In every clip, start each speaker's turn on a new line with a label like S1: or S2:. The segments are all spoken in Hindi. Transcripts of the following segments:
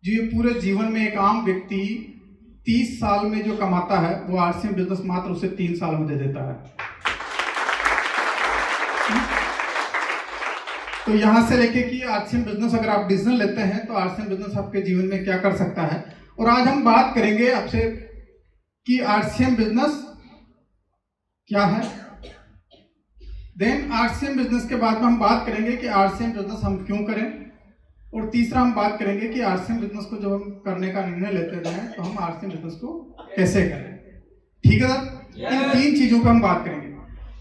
S1: जो ये पूरे जीवन में एक आम व्यक्ति 30 साल में जो कमाता है वो आरसीएम बिजनेस मात्र उसे 3 साल में दे देता है। तो यहाँ से लेके कि आरसीएम बिजनेस अगर आप डिसीजन लेते हैं तो आरसीएम बिजनेस आपके जीवन में क्या कर सकता है। और आज हम बात करेंगे आपसे कि आरसीएम बिजनेस क्या है। देन आरसीएम बिजनेस के बाद में हम बात करेंगे कि आरसीएम बिजनेस हम क्यों करें। और तीसरा हम बात करेंगे कि आरसीएम बिजनेस को जब हम करने का निर्णय लेते हैं तो हम आरसीएम बिजनेस को कैसे करें। ठीक है सर, इन 3 चीजों पर हम बात करेंगे।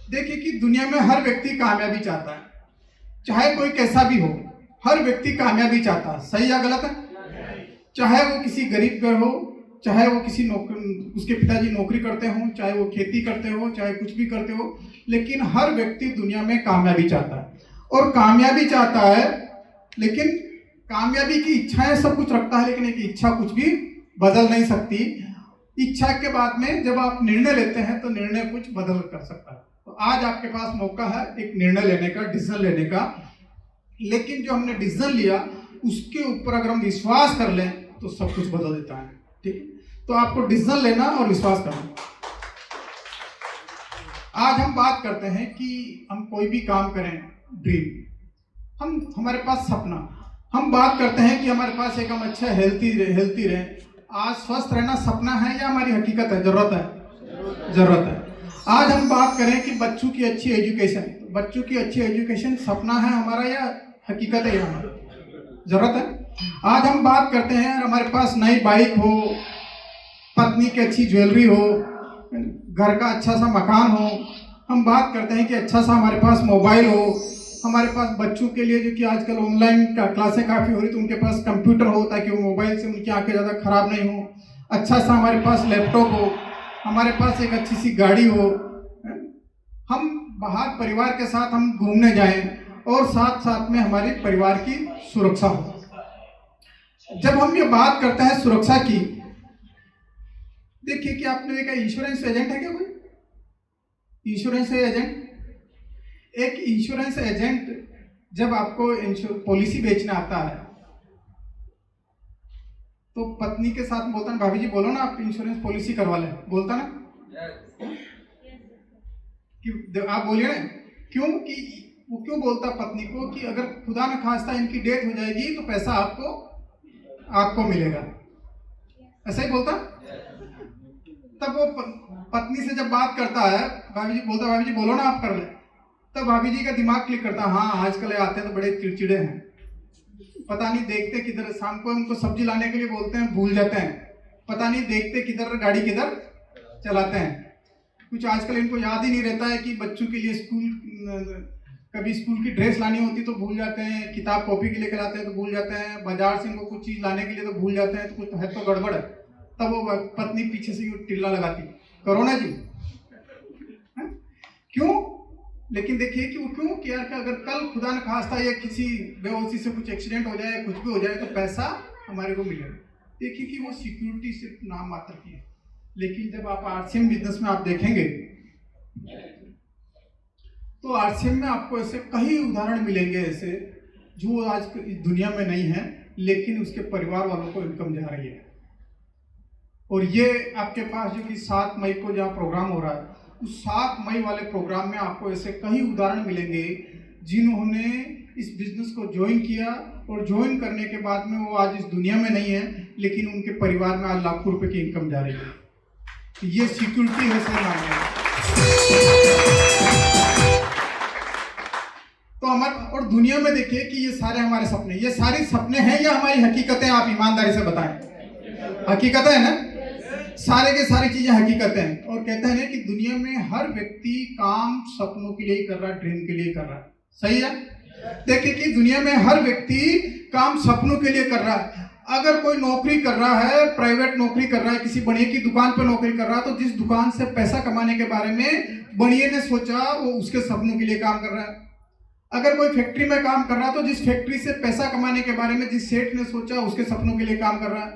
S1: देखिए कि दुनिया में हर व्यक्ति कामयाबी चाहता है, चाहे कोई कैसा भी हो, हर व्यक्ति कामयाबी चाहता है। सही या गलत है? चाहे वो किसी गरीब घर हो, चाहे वो किसी उसके पिताजी नौकरी करते हो, चाहे वो खेती करते हो, चाहे कुछ भी करते हो, लेकिन हर व्यक्ति दुनिया में कामयाबी चाहता है। और कामयाबी चाहता है, लेकिन कामयाबी की इच्छाएं सब कुछ रखता है, लेकिन एक इच्छा कुछ भी बदल नहीं सकती। इच्छा के बाद में जब आप निर्णय लेते हैं तो निर्णय कुछ बदल कर सकता है। तो आज आपके पास मौका है एक निर्णय लेने का, डिसीजन लेने का। लेकिन जो हमने डिसीजन लिया उसके ऊपर अगर हम विश्वास कर लें तो सब कुछ बदल देता है। ठीक है, तो आपको डिसीजन लेना और विश्वास करना। आज हम बात करते हैं कि हम कोई भी काम करें, ड्रीम, हमारे पास सपना, हम बात करते हैं कि हमारे पास एक हम अच्छा हेल्थी रहे। आज स्वस्थ रहना सपना है या हमारी हकीकत है, जरूरत है? जरूरत है। आज हम बात करें कि बच्चों की अच्छी एजुकेशन, बच्चों की अच्छी एजुकेशन सपना है हमारा या हकीकत है, हमारा जरूरत है। आज हम बात करते हैं हमारे पास नई बाइक हो, पत्नी की अच्छी ज्वेलरी हो, घर का अच्छा सा मकान हो। हम बात करते हैं कि अच्छा सा हमारे पास मोबाइल हो, हमारे पास बच्चों के लिए जो कि आजकल ऑनलाइन क्लासें काफ़ी हो रही, तो उनके पास कंप्यूटर हो ताकि वो मोबाइल से उनकी आंखें ज़्यादा खराब नहीं हो। अच्छा सा हमारे पास लैपटॉप हो, हमारे पास एक अच्छी सी गाड़ी हो, हम बाहर परिवार के साथ हम घूमने जाएं और साथ साथ में हमारे परिवार की सुरक्षा हो। जब हम ये बात करते हैं सुरक्षा की, देखिए कि आपने देखा इंश्योरेंस एजेंट है क्या कोई? इंश्योरेंस एजेंट, एक इंश्योरेंस एजेंट जब आपको पॉलिसी बेचना आता है तो पत्नी के साथ बोलता ना, भाभी जी बोलो ना आप इंश्योरेंस पॉलिसी करवा लें, बोलता ना? कि आप बोलिए ना, क्यों? कि वो क्यों बोलता पत्नी को कि अगर खुदा न खास्ता इनकी डेथ हो जाएगी तो पैसा आपको मिलेगा, ऐसा ही बोलता। तब वो पत्नी से जब बात करता है, भाभी जी बोलता, भाभी जी बोलो ना आप कर ले। तब भाभी जी का दिमाग क्लिक करता, हाँ आजकल आते हैं तो बड़े चिड़चिड़े हैं, पता नहीं देखते किधर, शाम को उनको सब्जी लाने के लिए बोलते हैं भूल जाते हैं, पता नहीं देखते किधर गाड़ी किधर चलाते हैं। कुछ आजकल इनको याद ही नहीं रहता है कि बच्चों के लिए कभी स्कूल की ड्रेस लानी होती तो भूल जाते हैं, किताब कॉपी के लिए लाते हैं तो भूल जाते हैं, बाजार से इनको कुछ चीज़ लाने के लिए तो भूल जाते हैं, तो कुछ है तो गड़बड़ है। तब वो पत्नी पीछे से टिल्ला लगाती, करो ना जी, क्यों? लेकिन देखिए कि वो क्यों कि यार अगर कल खुदा न खास्ता या किसी बेहोशी से कुछ एक्सीडेंट हो जाए, कुछ भी हो जाए तो पैसा हमारे को मिलेगा। देखिए कि वो सिक्योरिटी सिर्फ नाम मात्र की है। लेकिन जब आप आरसीएम बिजनेस में आप देखेंगे तो आरसीएम में आपको ऐसे कई उदाहरण मिलेंगे ऐसे जो आज इस दुनिया में नहीं है, लेकिन उसके परिवार वालों को इनकम जा रही है। और ये आपके पास जो कि 7 मई को जहाँ प्रोग्राम हो रहा है, उस 7 मई वाले प्रोग्राम में आपको ऐसे कई उदाहरण मिलेंगे जिन्होंने इस बिजनेस को ज्वाइन किया और ज्वाइन करने के बाद में वो आज इस दुनिया में नहीं है, लेकिन उनके परिवार में आज लाखों रुपए की इनकम जा रही है। तो ये सिक्योरिटी है सर मामला। तो हमारे और दुनिया में देखिए कि ये सारे हमारे सपने, ये सारी सपने हैं या हमारी हकीकतें? आप ईमानदारी से बताएं, हकीकत है ना? सारे के सारी चीजें हकीकत हैं। और कहते हैं कि दुनिया में हर व्यक्ति काम सपनों के लिए कर रहा है, ड्रीम के लिए कर रहा है। सही है? देखिए कि दुनिया में हर व्यक्ति काम सपनों के लिए कर रहा है। अगर कोई नौकरी कर रहा है, प्राइवेट नौकरी कर रहा है, किसी बढ़िया की दुकान पर नौकरी कर रहा है, तो जिस दुकान से पैसा कमाने के बारे में बढ़िया ने सोचा वो उसके सपनों के लिए काम कर रहा है। अगर कोई फैक्ट्री में काम कर रहा है तो जिस फैक्ट्री से पैसा कमाने के बारे में जिस सेठ ने सोचा उसके सपनों के लिए काम कर रहा है।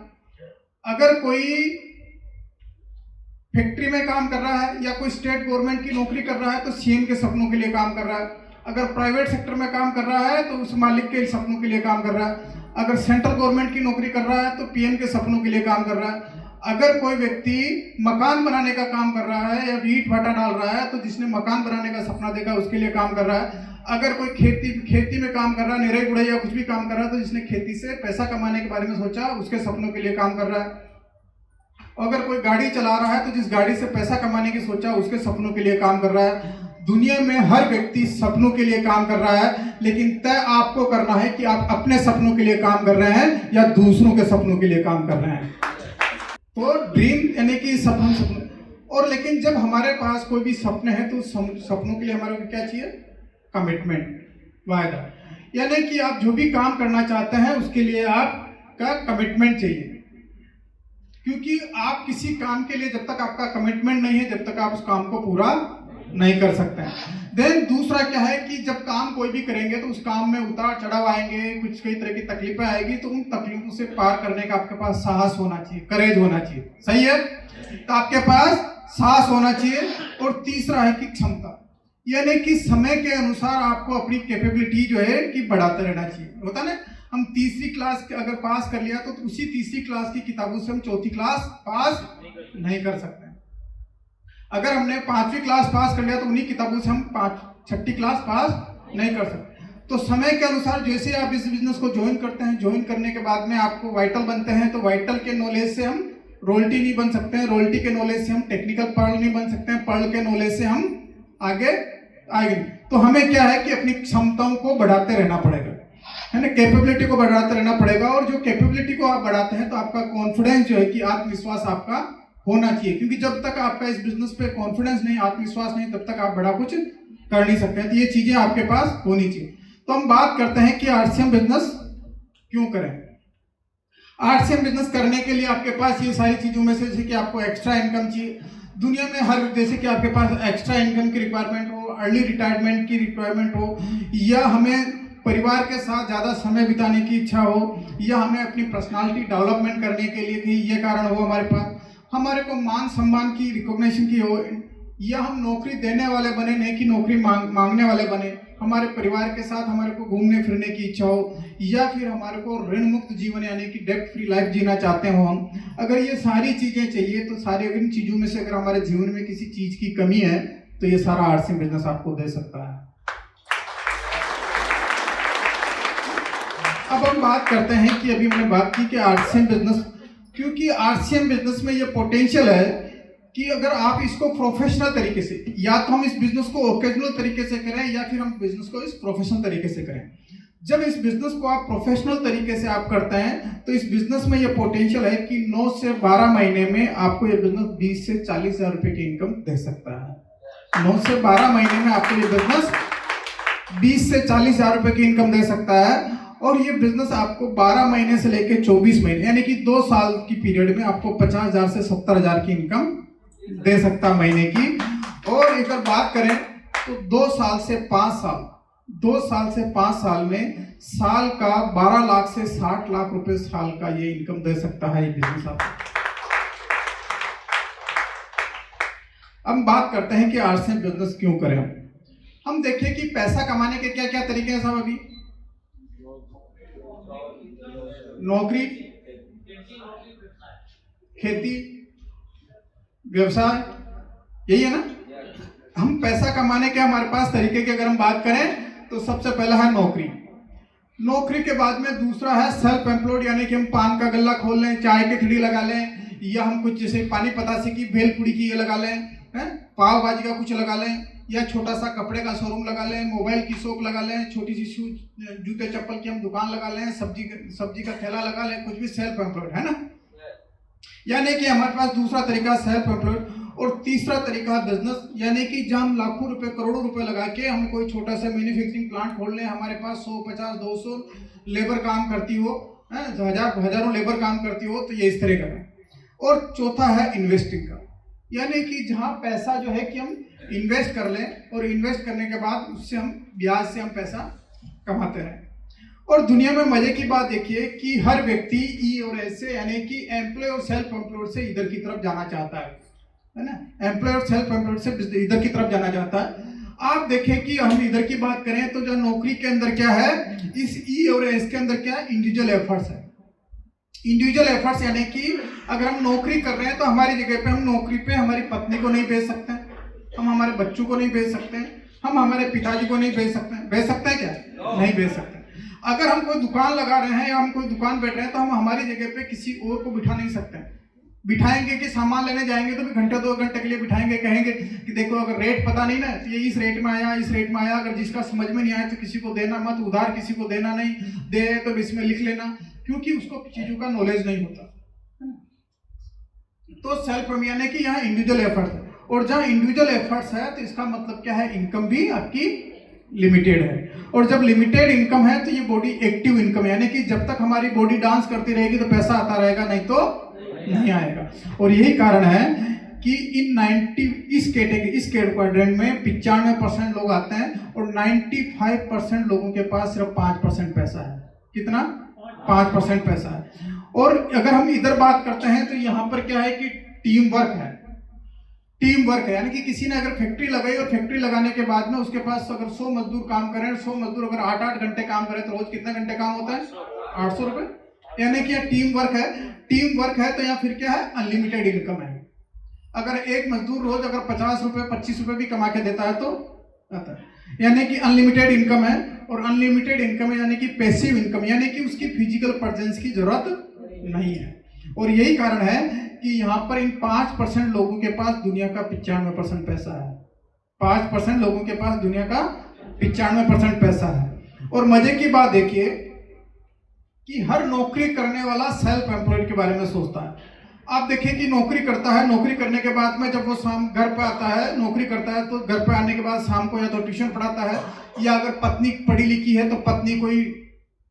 S1: अगर कोई फैक्ट्री में काम कर रहा है या कोई स्टेट गवर्नमेंट की नौकरी कर रहा है तो सीएम के सपनों के लिए काम कर रहा है। अगर प्राइवेट सेक्टर में काम कर रहा है तो उस मालिक के सपनों के लिए काम कर रहा है। अगर सेंट्रल गवर्नमेंट की नौकरी कर रहा है तो पीएम के सपनों के लिए काम कर रहा है। अगर कोई व्यक्ति मकान बनाने का काम कर रहा है या ईंट भाटा डाल रहा है तो जिसने मकान बनाने का सपना देखा उसके लिए काम कर रहा है। अगर कोई खेती में काम कर रहा है, निराई गुड़ाई या कुछ भी काम कर रहा है तो जिसने खेती से पैसा कमाने के बारे में सोचा उसके सपनों के लिए काम कर रहा है। अगर कोई गाड़ी चला रहा है तो जिस गाड़ी से पैसा कमाने की सोचा उसके सपनों के लिए काम कर रहा है। दुनिया में हर व्यक्ति सपनों के लिए काम कर रहा है, लेकिन तय आपको करना है कि आप अपने सपनों के लिए काम कर रहे हैं या दूसरों के सपनों के लिए काम कर रहे हैं। तो ड्रीम यानी कि सपने और लेकिन जब हमारे पास कोई भी सपने हैं तो सपनों के लिए हमारे को क्या चाहिए? कमिटमेंट, वायदा। यानी कि आप जो भी काम करना चाहते हैं उसके लिए आपका कमिटमेंट चाहिए, क्योंकि आप किसी काम के लिए जब तक आपका कमिटमेंट नहीं है जब तक आप उस काम को पूरा नहीं कर सकते हैं। देन दूसरा क्या है कि जब काम कोई भी करेंगे तो उस काम में उतार चढ़ाव आएंगे, कुछ कई तरह की तकलीफें आएगी, तो उन तकलीफों से पार करने का आपके पास साहस होना चाहिए, करेज होना चाहिए। सही है? तो आपके पास साहस होना चाहिए। और तीसरा है कि क्षमता, यानी कि समय के अनुसार आपको अपनी कैपेबिलिटी जो है कि बढ़ाते रहना चाहिए। होता है ना, हम तीसरी क्लास अगर पास कर लिया तो उसी तीसरी क्लास की किताबों से हम चौथी क्लास पास नहीं कर सकते। अगर हमने पांचवी क्लास पास कर लिया तो उन्हीं किताबों से हम छठी क्लास पास नहीं कर सकते। तो समय के अनुसार जैसे आप इस बिजनेस को ज्वाइन करते हैं, ज्वाइन करने के बाद में आपको वाइटल बनते हैं, तो वाइटल के नॉलेज से हम रोल्टी नहीं बन सकते हैं, रोल्टी के नॉलेज से हम टेक्निकल पर्ल नहीं बन सकते हैं, पर्ल के नॉलेज से हम आगे। तो हमें क्या है कि अपनी क्षमताओं को बढ़ाते रहना पड़ेगा, है ना, कैपेबिलिटी को बढ़ाते रहना पड़ेगा। और जो कैपेबिलिटी को आप बढ़ाते हैं तो आपका कॉन्फिडेंस जो है कि आत्मविश्वास आपका होना चाहिए, क्योंकि जब तक आपका इस बिजनेस पे कॉन्फिडेंस नहीं, आत्मविश्वास नहीं, तब तक आप बड़ा कुछ कर नहीं सकते हैं। तो ये चीजें आपके पास होनी चाहिए। तो हम बात करते हैं कि आरसीएम बिजनेस क्यों करें। आरसीएम बिजनेस करने के लिए आपके पास ये सारी चीजों में से जैसे कि आपको एक्स्ट्रा इनकम चाहिए। दुनिया में हर जैसे कि आपके पास एक्स्ट्रा इनकम की रिक्वायरमेंट हो, अर्ली रिटायरमेंट की रिक्वायरमेंट हो, या हमें परिवार के साथ ज़्यादा समय बिताने की इच्छा हो, या हमें अपनी पर्सनालिटी डेवलपमेंट करने के लिए भी ये कारण हो, हमारे पास हमारे को मान सम्मान की रिकॉग्निशन की हो, या हम नौकरी देने वाले बने नहीं कि नौकरी मांगने वाले बने, हमारे परिवार के साथ हमारे को घूमने फिरने की इच्छा हो, या फिर हमारे को ऋण मुक्त जीवन यानी कि डेब्ट फ्री लाइफ जीना चाहते हो हम। अगर ये सारी चीज़ें चाहिए तो सारी इन चीज़ों में से अगर हमारे जीवन में किसी चीज़ की कमी है तो ये सारा आरसीएम बिजनेस आपको दे सकता है। अब हम बात करते हैं कि अभी हमने बात की कि आरसीएम बिजनेस, क्योंकि आरसीएम बिजनेस में ये पोटेंशियल है कि अगर आप इसको प्रोफेशनल तरीके से, या तो हम इस बिजनेस को ओकेजनल तरीके से करें या फिर हम बिजनेस को इस प्रोफेशनल तरीके से करें। जब इस बिजनेस को आप प्रोफेशनल तरीके से आप करते हैं तो इस बिजनेस में ये पोटेंशियल है कि 9 से 12 महीने में आपको ये बिजनेस 20 से 40 हज़ार रुपए की इनकम दे सकता है। 9 से 12 महीने में आपको ये बिजनेस 20 से 40 हज़ार रुपए की इनकम दे सकता है। और ये बिजनेस आपको 12 महीने से लेकर 24 महीने यानी कि 2 साल की पीरियड में आपको 50,000 से 70,000 की इनकम दे सकता है महीने की। और अगर बात करें तो 2 साल से 5 साल में साल का 12 लाख से 60 लाख रुपए साल का ये इनकम दे सकता है ये बिजनेस आपको। अब बात करते हैं कि आरसीएम बिजनेस क्यों करें। हम देखें कि पैसा कमाने के क्या क्या तरीके हैं साहब। अभी नौकरी, खेती, व्यवसाय, यही है ना। हम पैसा कमाने के हमारे पास तरीके की अगर हम बात करें तो सबसे पहला है नौकरी। नौकरी के बाद में दूसरा है सेल्फ एम्प्लॉयड, यानी कि हम पान का गल्ला खोल लें, चाय की ठेली लगा लें, या हम कुछ जैसे पानी पतासे की भेलपुड़ी की ये लगा लें, पाव भाजी का कुछ लगा लें, या छोटा सा कपड़े का शोरूम लगा लें, मोबाइल की शॉप लगा लें, छोटी सी जूते चप्पल की हम दुकान लगा लें, सब्जी का ठेला लगा लें, कुछ भी सेल्फ एम्प्लॉयड है ना। यानी कि हमारे पास दूसरा तरीका सेल्फ एम्प्लॉयड। और तीसरा तरीका बिजनेस, यानी कि जहाँ हम लाखों रुपए करोड़ों रुपए लगा के हम कोई छोटा सा मैन्युफैक्चरिंग प्लांट खोल लें, हमारे पास 100, 50, 200 लेबर काम करती हो, हजारों लेबर काम करती हो, तो ये इस तरह का है। और चौथा है इन्वेस्टिंग का, यानी कि जहाँ पैसा जो है कि हम इन्वेस्ट कर लें और इन्वेस्ट करने के बाद उससे हम ब्याज से हम पैसा कमाते हैं। और दुनिया में मजे की बात देखिए कि हर व्यक्ति ई और एस से यानी कि एम्प्लॉय और सेल्फ एम्प्लॉयड से इधर की तरफ जाना चाहता है ना। एम्प्लॉय और सेल्फ एम्प्लॉयड से इधर की तरफ जाना चाहता है। आप देखें कि हम इधर की बात करें तो जो नौकरी के अंदर क्या है, इस ई और एस के अंदर क्या है, इंडिविजुअल एफर्ट्स है। इंडिविजुअल एफर्ट्स यानी कि अगर हम नौकरी कर रहे हैं तो हमारी जगह पे हम नौकरी पे हमारी पत्नी को नहीं भेज सकते, हम हमारे बच्चों को नहीं भेज सकते, हम हमारे पिताजी को नहीं भेज सकते। भेज सकते हैं क्या? नहीं भेज सकते। अगर हम कोई दुकान लगा रहे हैं या हम कोई दुकान बैठ रहे हैं तो हम हमारी जगह पे किसी और को बिठा नहीं सकते। बिठाएंगे कि सामान लेने जाएंगे तो भी घंटे 2 घंटे के लिए बिठाएंगे, कहेंगे कि देखो अगर रेट पता नहीं ना तो ये इस रेट में आया, इस रेट में आया, अगर जिसका समझ में नहीं आया तो किसी को देना मत, उधार किसी को देना नहीं, दे तो इसमें लिख लेना, क्योंकि उसको चीजों का नॉलेज नहीं होता। तो सेल्फ यानी कि यहाँ इंडिविजुअल एफर्ट है, और जहाँ इंडिविजुअल एफर्ट्स है तो इसका मतलब क्या है, इनकम भी आपकी लिमिटेड है। और जब लिमिटेड इनकम है तो ये बॉडी एक्टिव इनकम, यानी कि जब तक हमारी बॉडी डांस करती रहेगी तो पैसा आता रहेगा, नहीं तो नहीं आएगा। और यही कारण है कि इन 90 इस क्वाड्रेंट में 95% लोग आते हैं और 95% लोगों के पास सिर्फ 5% पैसा है। कितना? 5% पैसा है। और अगर हम इधर बात करते हैं तो यहाँ पर क्या है कि टीम वर्क है। टीम वर्क है यानी कि किसी ने अगर फैक्ट्री लगाई और फैक्ट्री लगाने के बाद में उसके पास अगर 100 मजदूर काम करें, 100 मजदूर अगर 8-8 घंटे काम करें तो रोज कितने घंटे काम होता है? 800 रुपए। यानी कि टीम वर्क है। टीम वर्क है तो या फिर क्या है, अनलिमिटेड इनकम है। अगर एक मजदूर रोज अगर 50 रुपए 25 रुपए भी कमा के देता है तो आता है, यानी कि अनलिमिटेड इनकम है। और अनलिमिटेड इनकम है यानी कि पैसिव इनकम, यानी कि उसकी फिजिकल प्रेजेंस की जरूरत नहीं है। और यही कारण है कि यहाँ पर इन 5% लोगों के पास दुनिया का 95% पैसा है। 5% लोगों के पास दुनिया का 95% पैसा है। और मजे की बात देखिए कि हर नौकरी करने वाला सेल्फ एम्प्लॉयड के बारे में सोचता है। आप देखिए कि नौकरी करता है, नौकरी करने के बाद में जब वो शाम घर पे आता है, नौकरी करता है तो घर पे आने के बाद शाम को या तो ट्यूशन पढ़ाता है, या अगर पत्नी पढ़ी लिखी है तो पत्नी कोई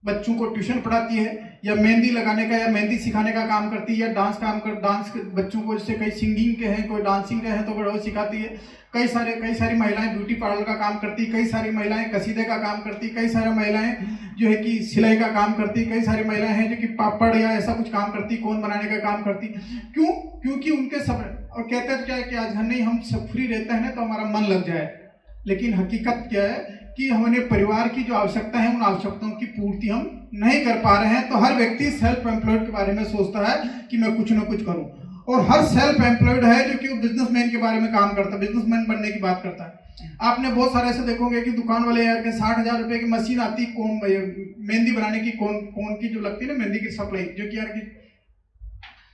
S1: बच्चों को ट्यूशन पढ़ाती है, या मेहंदी लगाने का या मेहंदी सिखाने का काम करती है, या डांस के बच्चों को, जैसे कई सिंगिंग के हैं, कोई डांसिंग के हैं तो वो सिखाती है। कई सारी महिलाएं ब्यूटी पार्लर का काम करती, कई सारी महिलाएं कसीदे का काम करती, कई सारी महिलाएं जो है कि सिलाई का काम करती, कई सारी महिलाएं हैं जो कि पापड़ या ऐसा कुछ काम करती, कोन बनाने का काम करती। क्यों? क्योंकि उनके सब, और कहते हैं क्या है कि आज नहीं हम सब फ्री रहते हैं ना तो हमारा मन लग जाए, लेकिन हकीकत क्या है कि हमारे परिवार की जो आवश्यकता है उन आवश्यकताओं की पूर्ति हम नहीं कर पा रहे हैं। तो हर व्यक्ति सेल्फ एम्प्लॉयड के बारे में सोचता है कि मैं कुछ ना कुछ करूं, और हर सेल्फ एम्प्लॉयड है जो कि वो बिजनेसमैन के बारे में काम करता है, बिजनेसमैन बनने की बात करता है। आपने बहुत सारे ऐसे देखोगे कि दुकान वाले यार के 60,000 रुपए की मशीन आती, कोन मेहंदी बनाने की, कोन की जो लगती है ना मेहंदी की सप्लाई, जो कि यार की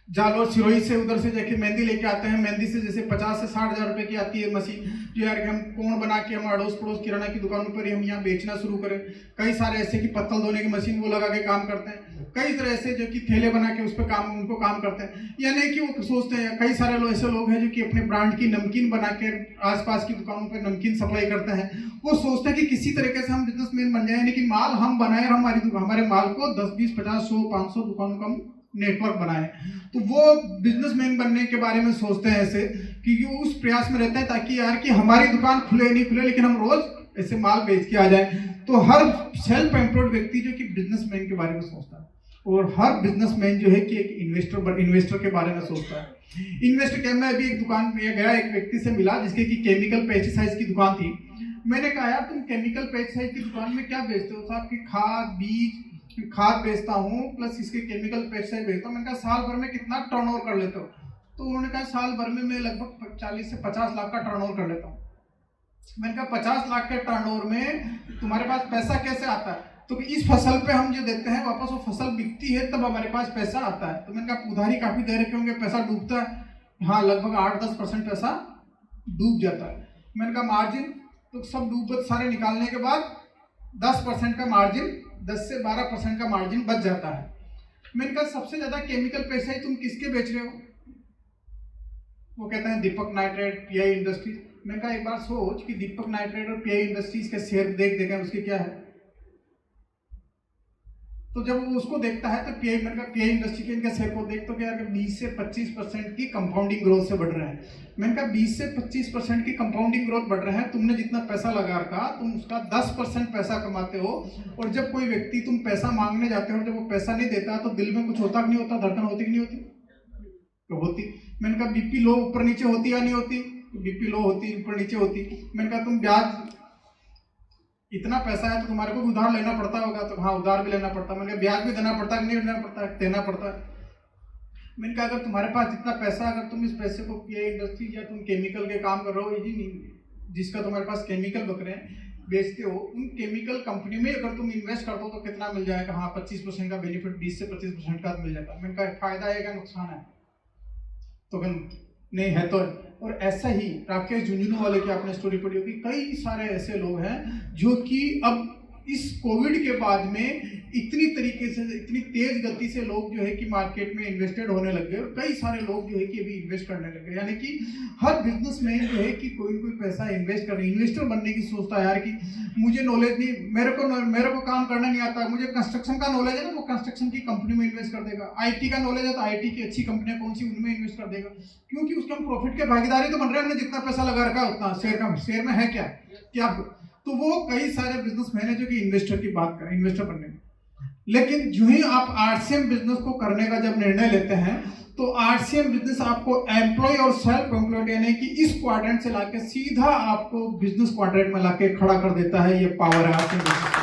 S1: जालोर सिरोही से उधर से जाके मेहंदी लेके आते हैं, मेहंदी से जैसे 50 से 60,000 रुपए की आती है मशीन, जो यार कि हम कोण बना के हम अड़ोस पड़ोस किराना की दुकानों पर ही हम यहाँ बेचना शुरू करें। कई सारे ऐसे कि पत्तल धोने की मशीन वो लगा के काम करते हैं, कई तरह ऐसे जो कि थैले बना के उस पर उनको काम करते हैं। यानी कि वो सोचते हैं, कई सारे लोग ऐसे लोग हैं जो कि अपने ब्रांड की नमकीन बना के आसपास की दुकानों पर नमकीन सप्लाई करते हैं। वो सोचते हैं कि किसी तरीके से हम बिजनेसमैन बन जाए, यानी कि माल हम बनाए और हमारे माल को 10, 20, 50, 100, 500 दुकानों का नेटवर्क बनाए। तो वो बिजनेसमैन बनने के बारे में सोचते हैं ऐसे, क्योंकि वो उस प्रयास में रहते हैं ताकि यार कि हमारी दुकान खुले नहीं खुले लेकिन हम रोज ऐसे माल बेच के आ जाए। तो हर सेल्फ एम्प्लॉयड व्यक्ति जो कि बिजनेसमैन के बारे में सोचता है, और हर बिजनेसमैन जो है कि एक इन्वेस्टर के बारे में सोचता है। इन्वेस्टर क्या, मैं अभी एक दुकान में गया, एक व्यक्ति से मिला जिसके की केमिकल पेस्टिसाइड की दुकान थी। मैंने कहा यार तुम केमिकल पेस्टिसाइड की दुकान में क्या बेचते हो? साहब की खाद बेचता हूँ प्लस इसके केमिकल पेस्टिसाइड बेचता हूँ। मैंने कहा साल भर में कितना टर्नओवर कर लेते हो? तो उन्होंने कहा साल भर में मैं लगभग 40 से 50 लाख का टर्नओवर कर लेता हूँ। मैंने कहा 50 लाख के टर्नओवर में तुम्हारे पास पैसा कैसे आता है? तो इस फसल पे हम जो देते हैं वापस वो फसल बिकती है तब हमारे पास पैसा आता है। तो मैंने कहा उधारी काफी दे रखे होंगे, पैसा डूबता है? हाँ, लगभग 8-10% पैसा डूब जाता है। मैंने कहा मार्जिन? तो सब डूब सारे निकालने के बाद 10% का मार्जिन, 10 से 12% का मार्जिन बच जाता है। मैंने कहा सबसे ज्यादा केमिकल पेस्टिसाइड तुम किसके बेच रहे हो? वो कहता है दीपक नाइट्रेट, पीआई इंडस्ट्रीज। मैंने कहा एक बार सोच कि दीपक नाइट्रेट और पीआई इंडस्ट्रीज के शेयर देख देगा उसके क्या है। तो जब वो उसको देखता है तो पीआई इंडस्ट्री के इनका शेयर को देख तो क्या 20 से 25% की कंपाउंडिंग ग्रोथ से बढ़ रहे हैं। मैंने कहा 20 से 25% की कंपाउंडिंग ग्रोथ बढ़ रहे हैं, तुमने जितना पैसा लगा रखा तुम उसका 10% पैसा कमाते हो। और जब कोई व्यक्ति तुम पैसा मांगने जाते हो, जब वो पैसा नहीं देता तो दिल में कुछ होता कि नहीं होता, धड़कन होती कि नहीं होती? तो होती। मैंने कहा बीपी लो ऊपर नीचे होती या नहीं होती? बीपी लो होती, ऊपर नीचे होती। मैंने कहा तुम ब्याज, इतना पैसा है तो तुम्हारे को उधार लेना पड़ता होगा। तो हाँ, उधार भी लेना पड़ता। मैंने कहा ब्याज भी देना पड़ता है कि नहीं देना पड़ता है? देना पड़ता है। मैंने कहा अगर तुम्हारे पास इतना पैसा, अगर तुम इस पैसे को ये इंडस्ट्री या तुम केमिकल के काम कर रहे हो, यही नहीं जिसका तुम्हारे पास केमिकल बकरे बेचते हो, उन केमिकल कंपनी में अगर तुम इन्वेस्ट करते हो तो कितना मिल जाएगा? हाँ, 25% का बेनिफिट, 20 से 25% का मिल जाता है। मैंने कहा फायदा है क्या नुकसान है? तो नहीं है तो। और ऐसा ही राकेश झुंझुनू वाले की आपने स्टोरी पढ़ी होगी, कई सारे ऐसे लोग हैं जो कि अब इस कोविड के बाद में इतनी तरीके से, इतनी तेज गति से लोग जो है कि मार्केट में इन्वेस्टेड होने लग गए, और कई सारे लोग जो है कि अभी इन्वेस्ट करने लग गए। यानी कि हर बिजनेसमैन जो है कि कोई कोई पैसा इन्वेस्ट करने, इन्वेस्टर बनने की सोचता है यार कि मुझे नॉलेज नहीं, मेरे को काम करना नहीं आता, मुझे कंस्ट्रक्शन का नॉलेज है ना, वो कंस्ट्रक्शन की कंपनी में इन्वेस्ट कर देगा। IT का नॉलेज है तो IT की अच्छी कंपनियां कौन सी, उनमें इन्वेस्ट कर देगा, क्योंकि उसके हम प्रॉफिट के भागीदारी तो बन रहे हैं। हमने जितना पैसा लगा रखा है उतना शेयर में है क्या। तो वो कई सारे बिजनेसमैन है जो कि इन्वेस्टर की बात करें, इन्वेस्टर बनने में। लेकिन जो ही आप RCM बिजनेस को करने का जब निर्णय लेते हैं, तो RCM बिजनेस आपको एम्प्लॉय और सेल्फ एम्प्लॉयड यानी कि इस क्वाड्रेंट से लाके सीधा आपको बिजनेस क्वाड्रेंट में लाके खड़ा कर देता है। ये पावर है RCM बिजनेस।